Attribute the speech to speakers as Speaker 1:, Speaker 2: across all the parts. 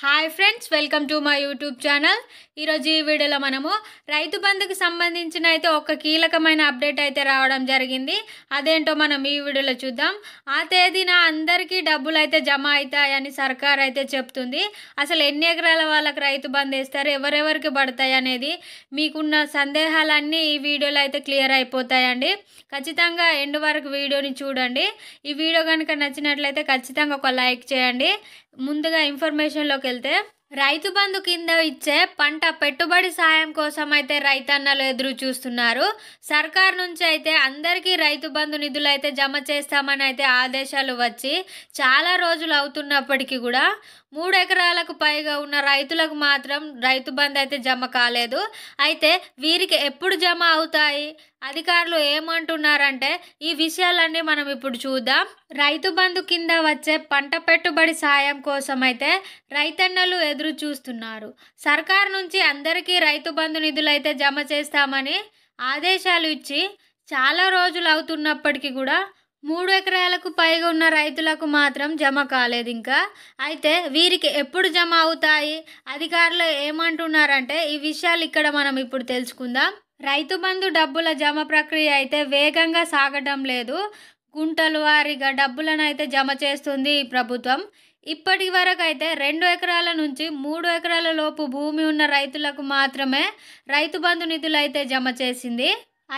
Speaker 1: Hi friends, welcome to my YouTube channel. ఈరోజు ఈ వీడియోలో మనము రైతు బంధుకు సంబంధించిన ఒక కీలకమైన అప్డేట్ అయితే రావడం జరిగింది. అదేంటో మనం ఈ వీడియోలో చూద్దాం. ఆ తేదీన అందరికీ డబ్బులు అయితే జమ అవుతాయని సర్కార్ అయితే చెప్తుంది. అసలు ఎన్ని ఎకరాల వాళ్ళకి రైతు బంధు వేస్తారు, ఎవరెవరికి పడతాయి అనేది మీకున్న సందేహాలన్నీ ఈ వీడియోలో అయితే క్లియర్ అయిపోతాయండి. ఖచ్చితంగా ఎండ్ వరకు వీడియోని చూడండి. ఈ వీడియో కనుక నచ్చినట్లయితే ఖచ్చితంగా ఒక లైక్ చేయండి. ముందుగా ఇన్ఫర్మేషన్లోకి వెళ్తే, రైతు బంధు కింద ఇచ్చే పంట పెట్టుబడి సాయం కోసం అయితే రైతన్నలు ఎదురు చూస్తున్నారు. సర్కార్ నుంచి అయితే అందరికీ రైతు బంధు నిధులు అయితే జమ చేస్తామని అయితే ఆదేశాలు వచ్చి చాలా రోజులు అవుతున్నప్పటికీ కూడా 3 ఎకరాలకు పైగా ఉన్న రైతులకు మాత్రం రైతు బంధు అయితే జమ కాలేదు. అయితే వీరికి ఎప్పుడు జమ అవుతాయి, అధికారులు ఏమంటున్నారంటే ఈ విషయాలన్నీ మనం ఇప్పుడు చూద్దాం. రైతు బంధు కింద వచ్చే పంట పెట్టుబడి సాయం కోసం అయితే రైతన్నలు ఎదురు చూస్తున్నారు. సర్కార్ నుంచి అందరికీ రైతు బంధు నిధులు అయితే జమ చేస్తామని ఆదేశాలు ఇచ్చి చాలా రోజులు అవుతున్నప్పటికీ కూడా 3 ఎకరాలకు పైగా ఉన్న రైతులకు మాత్రం జమ కాలేదు ఇంకా. అయితే వీరికి ఎప్పుడు జమ అవుతాయి, అధికారులు ఏమంటున్నారంటే ఈ విషయాలు ఇక్కడ మనం ఇప్పుడు తెలుసుకుందాం. రైతు బంధు డబ్బుల జమ ప్రక్రియ అయితే వేగంగా సాగడం లేదు. గుంటల వారీగా డబ్బులను అయితే జమ చేస్తుంది ఈ ప్రభుత్వం. ఇప్పటి వరకు అయితే 2 ఎకరాల నుంచి 3 ఎకరాల లోపు భూమి ఉన్న రైతులకు మాత్రమే రైతు బంధు నిధులు అయితే జమ చేసింది.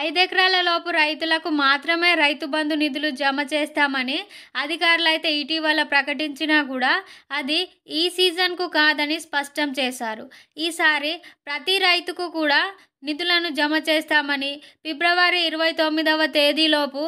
Speaker 1: 5 ఎకరాల లోపు రైతులకు మాత్రమే రైతు బంధు నిధులు జమ చేస్తామని అధికారులు అయితే ఇటీవల ప్రకటించినా కూడా అది ఈ సీజన్కు కాదని స్పష్టం చేశారు. ఈసారి ప్రతి రైతుకు కూడా నిధులను జమ చేస్తామని, ఫిబ్రవరి 29వ తేదీలోపు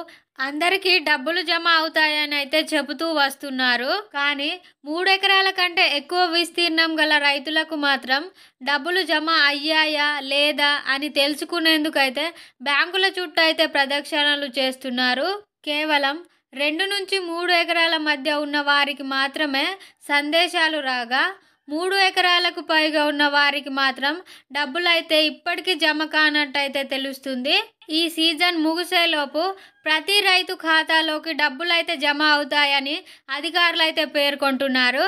Speaker 1: అందరికీ డబ్బులు జమ అవుతాయని అయితే చెబుతూ వస్తున్నారు. కానీ 3 ఎకరాల కంటే ఎక్కువ విస్తీర్ణం గల రైతులకు మాత్రం డబ్బులు జమ అయ్యాయా లేదా అని తెలుసుకునేందుకైతే బ్యాంకుల చుట్టూ అయితే ప్రదక్షిణలు చేస్తున్నారు. కేవలం 2 నుంచి 3 ఎకరాల మధ్య ఉన్న వారికి మాత్రమే సందేశాలు రాగా, 3 ఎకరాలకు పైగా ఉన్న వారికి మాత్రం డబ్బులు అయితే ఇప్పటికీ జమ కానట్టయితే తెలుస్తుంది. ఈ సీజన్ ముగిసేలోపు ప్రతి రైతు ఖాతాలోకి డబ్బులు అయితే జమ అవుతాయని అధికారులు అయితే పేర్కొంటున్నారు.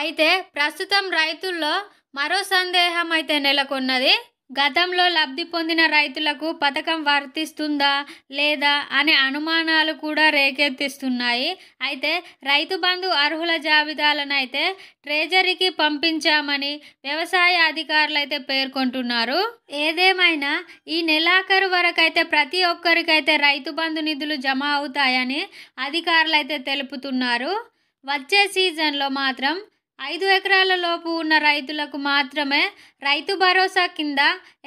Speaker 1: అయితే ప్రస్తుతం రైతుల్లో మరో సందేహం అయితే నెలకొన్నది. గతంలో లబ్ధి పొందిన రైతులకు పథకం వర్తిస్తుందా లేదా అనే అనుమానాలు కూడా రేకెత్తిస్తున్నాయి. అయితే రైతు బంధు అర్హుల జాబితాలను అయితే ట్రెజరీకి పంపించామని వ్యవసాయ అధికారులు అయితే పేర్కొంటున్నారు. ఏదేమైనా ఈ నెలాఖరు వరకు అయితే ప్రతి ఒక్కరికైతే రైతు బంధు నిధులు జమ అవుతాయని అధికారులు అయితే తెలుపుతున్నారు. వచ్చే సీజన్లో మాత్రం 5 ఎకరాల లోపు ఉన్న రైతులకు మాత్రమే రైతు భరోసా కింద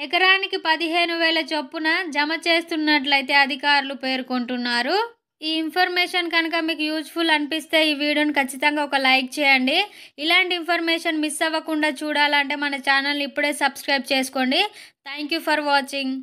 Speaker 1: ఎకరానికి 15,000 చొప్పున జమ చేస్తున్నట్లయితే అధికారులు పేర్కొంటున్నారు. ఈ ఇన్ఫర్మేషన్ కనుక మీకు యూజ్ఫుల్ అనిపిస్తే ఈ వీడియోని ఖచ్చితంగా ఒక లైక్ చేయండి. ఇలాంటి ఇన్ఫర్మేషన్ మిస్ అవ్వకుండా చూడాలంటే మన ఛానల్ని ఇప్పుడే సబ్స్క్రైబ్ చేసుకోండి. Thank you for watching.